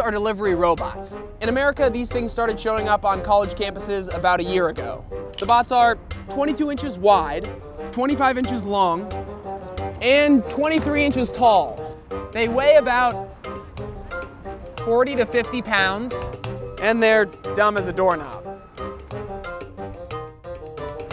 are delivery robots. In America, these things started showing up on college campuses about a year ago. The bots are 22 inches wide, 25 inches long, and 23 inches tall. They weigh about 40 to 50 pounds, and they're dumb as a doorknob.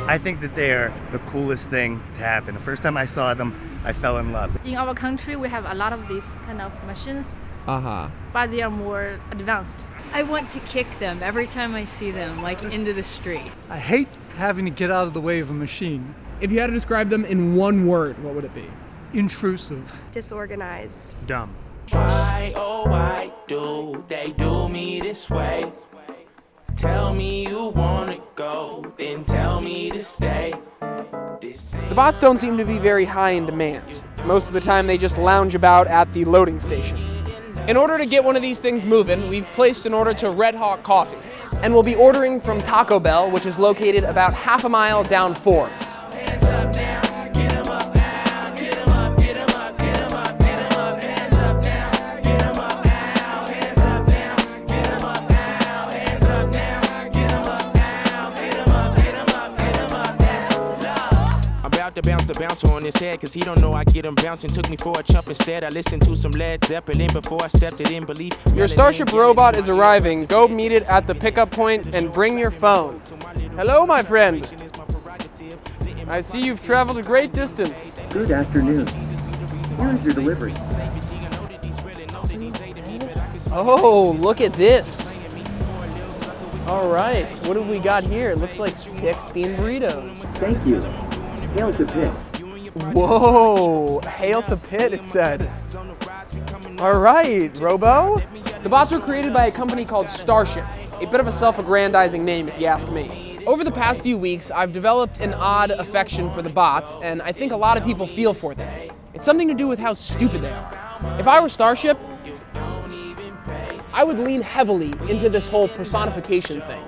I think that they are the coolest thing to happen. The first time I saw them, I fell in love. In our country, we have a lot of these kind of machines, but they are more advanced. I want to kick them every time I see them, like into the street. I hate having to get out of the way of a machine. If you had to describe them in one word, what would it be? Intrusive. Disorganized. Dumb. Why, oh why do they do me this way? Tell me you wanna go, then tell me to stay. The bots don't seem to be very high in demand. Most of the time they just lounge about at the loading station. In order to get one of these things moving, we've placed an order to Red Hawk Coffee. And we'll be ordering from Taco Bell, which is located about half a mile down Forbes. The bouncer on his head, cause he don't know I get him bouncing. Took me for a chump instead. I listened to some Led Zeppelin before I stepped it in belief. Your Starship robot is arriving. Go meet it at the pickup point and bring your phone. Hello, my friend. I see you've traveled a great distance. Good afternoon. Here's your delivery. Oh, look at this. All right, what have we got here? It looks like 6 bean burritos. Thank you. Hail to Pitt. Whoa, hail to Pitt, it said. All right, Robo. The bots were created by a company called Starship, a bit of a self-aggrandizing name if you ask me. Over the past few weeks, I've developed an odd affection for the bots, and I think a lot of people feel for them. It's something to do with how stupid they are. If I were Starship, I would lean heavily into this whole personification thing.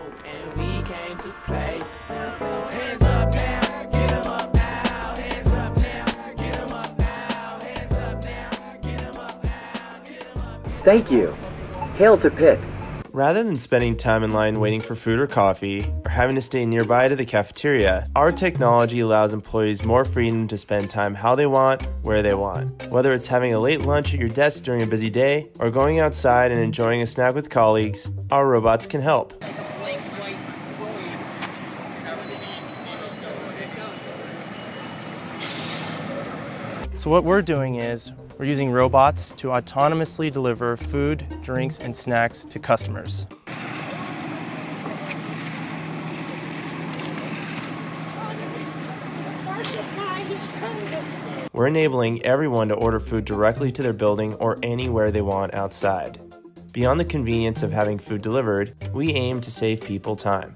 Thank you. Hail to Pitt. Rather than spending time in line waiting for food or coffee, or having to stay nearby to the cafeteria, our technology allows employees more freedom to spend time how they want, where they want. Whether it's having a late lunch at your desk during a busy day, or going outside and enjoying a snack with colleagues, our robots can help. So what we're doing is, we're using robots to autonomously deliver food, drinks, and snacks to customers. We're enabling everyone to order food directly to their building or anywhere they want outside. Beyond the convenience of having food delivered, we aim to save people time.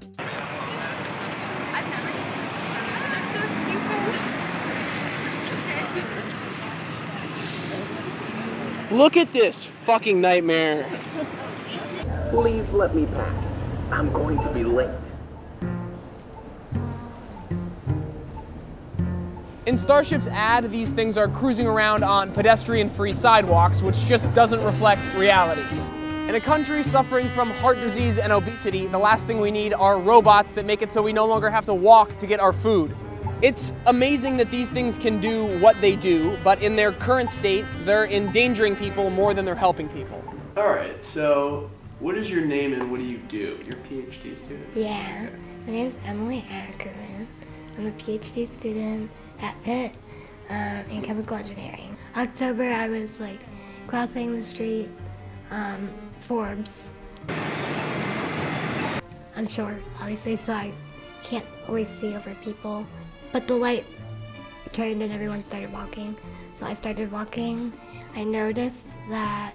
Look at this fucking nightmare. Please let me pass. I'm going to be late. In Starship's ad, these things are cruising around on pedestrian-free sidewalks, which just doesn't reflect reality. In a country suffering from heart disease and obesity, the last thing we need are robots that make it so we no longer have to walk to get our food. It's amazing that these things can do what they do, but in their current state, they're endangering people more than they're helping people. All right, so what is your name and what do you do? You're a PhD student? Yeah, okay. My name's Emily Ackerman. I'm a PhD student at Pitt in chemical engineering. October, I was like crossing the street, Forbes. I'm short, obviously, so I can't always see over people. But the light turned and everyone started walking. So I started walking. I noticed that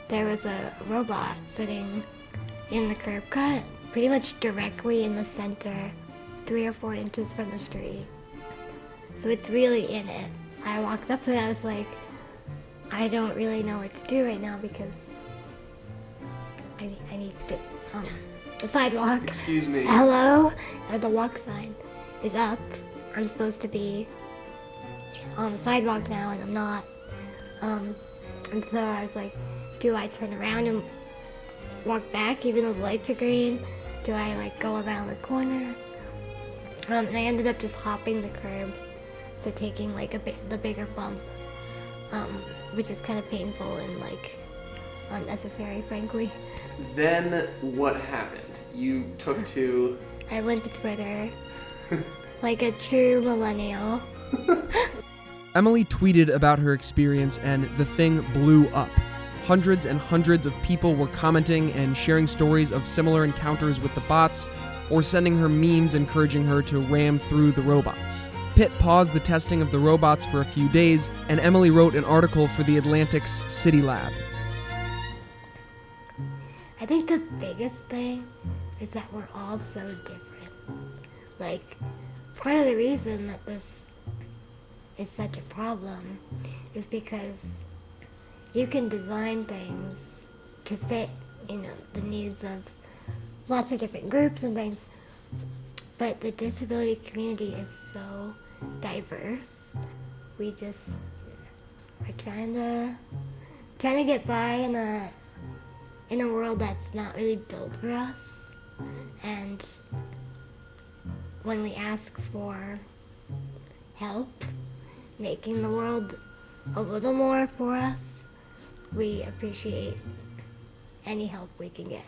there was a robot sitting in the curb cut, pretty much directly in the center, 3 or 4 inches from the street. So it's really in it. I walked up to it, I was like, I don't really know what to do right now because I need to get on the sidewalk. Excuse me. Hello? The walk sign is up. I'm supposed to be on the sidewalk now and I'm not. And so I was like, Do I turn around and walk back even though the lights are green? Do I like go around the corner? And I ended up just hopping the curb, so taking like the bigger bump, which is kind of painful and like unnecessary, frankly. Then what happened? You took to... I went to Twitter, like a true millennial. Emily tweeted about her experience and the thing blew up. Hundreds and hundreds of people were commenting and sharing stories of similar encounters with the bots, or sending her memes encouraging her to ram through the robots. Pitt paused the testing of the robots for a few days, and Emily wrote an article for the Atlantic's City Lab. I think the biggest thing is that we're all so different. Like, part of the reason that this is such a problem is because you can design things to fit, the needs of lots of different groups and things, but the disability community is so diverse. We just are trying to get by in a world that's not really built for us. And when we ask for help making the world a little more for us, we appreciate any help we can get,